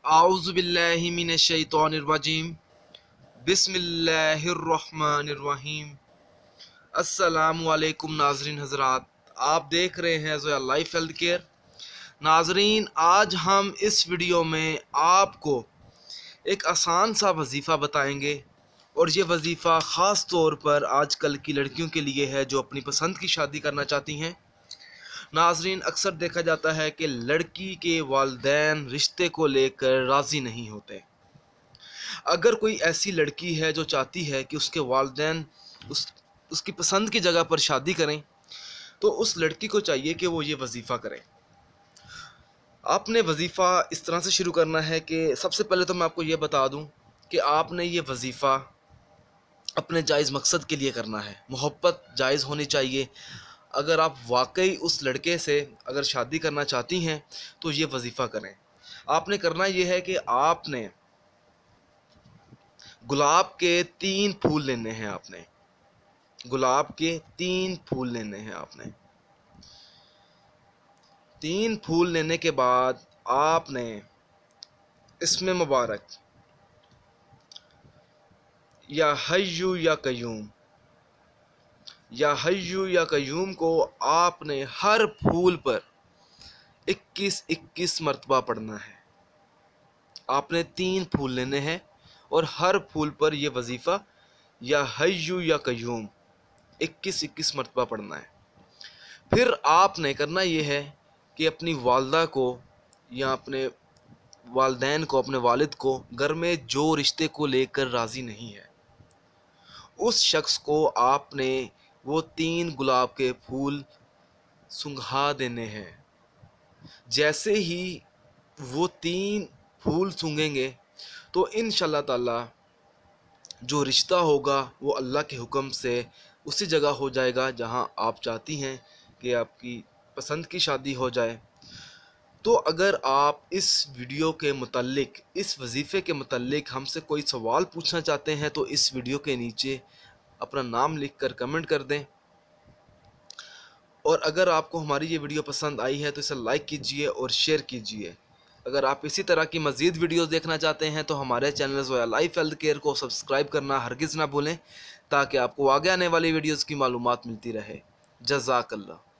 आउज़ुबिल्लाहि मिनश्शैतानिर्रजीम बिस्मिल्लाहिर्रहमानिर्रहीम। अस्सलामु अलैकुम नाज़रीन हज़रात, आप देख रहे हैं ज़ोया लाइफ हेल्थ केयर। नाज़रीन, आज हम इस वीडियो में आपको एक आसान सा वजीफ़ा बताएंगे और ये वजीफ़ा ख़ास तौर पर आजकल की लड़कियों के लिए है जो अपनी पसंद की शादी करना चाहती हैं। नाज़रीन, अक्सर देखा जाता है कि लड़की के वालिदैन रिश्ते को लेकर राज़ी नहीं होते। अगर कोई ऐसी लड़की है जो चाहती है कि उसके वालिदैन उसकी पसंद की जगह पर शादी करें, तो उस लड़की को चाहिए कि वो ये वजीफ़ा करें। आपने वजीफ़ा इस तरह से शुरू करना है कि सबसे पहले तो मैं आपको ये बता दूं कि आपने ये वजीफ़ा अपने जायज़ मकसद के लिए करना है। मोहब्बत जायज़ होनी चाहिए। अगर आप वाकई उस लड़के से अगर शादी करना चाहती हैं तो ये वजीफ़ा करें। आपने करना ये है कि आपने गुलाब के 3 फूल लेने हैं। आपने गुलाब के 3 फूल लेने हैं। आपने 3 फूल लेने के बाद आपने इसमें मुबारक या हय्यू या कय्यूम को आपने हर फूल पर 21-21 मरतबा पढ़ना है। आपने 3 फूल लेने हैं और हर फूल पर यह वजीफ़ा या हय्यू या कय्यूम 21-21 मरतबा पढ़ना है। फिर आपने करना यह है कि अपनी वालदा को या अपने वालिदैन को, अपने वालिद को घर में जो रिश्ते को लेकर राज़ी नहीं है, उस शख्स को आपने वो 3 गुलाब के फूल सूंघा देने हैं। जैसे ही वो 3 फूल सूंघेंगे तो इंशाल्लाह ताला जो रिश्ता होगा वो अल्लाह के हुक्म से उसी जगह हो जाएगा जहां आप चाहती हैं कि आपकी पसंद की शादी हो जाए। तो अगर आप इस वीडियो के मुताल्लिक, इस वजीफ़े के मुताल्लिक हमसे कोई सवाल पूछना चाहते हैं तो इस वीडियो के नीचे अपना नाम लिखकर कमेंट कर दें। और अगर आपको हमारी ये वीडियो पसंद आई है तो इसे लाइक कीजिए और शेयर कीजिए। अगर आप इसी तरह की मज़ीद वीडियोस देखना चाहते हैं तो हमारे channel Zoya life health care को सब्सक्राइब करना हरगिज़ ना भूलें, ताकि आपको आगे आने वाली वीडियोस की मालूमात मिलती रहे। जज़ाकल्लाह।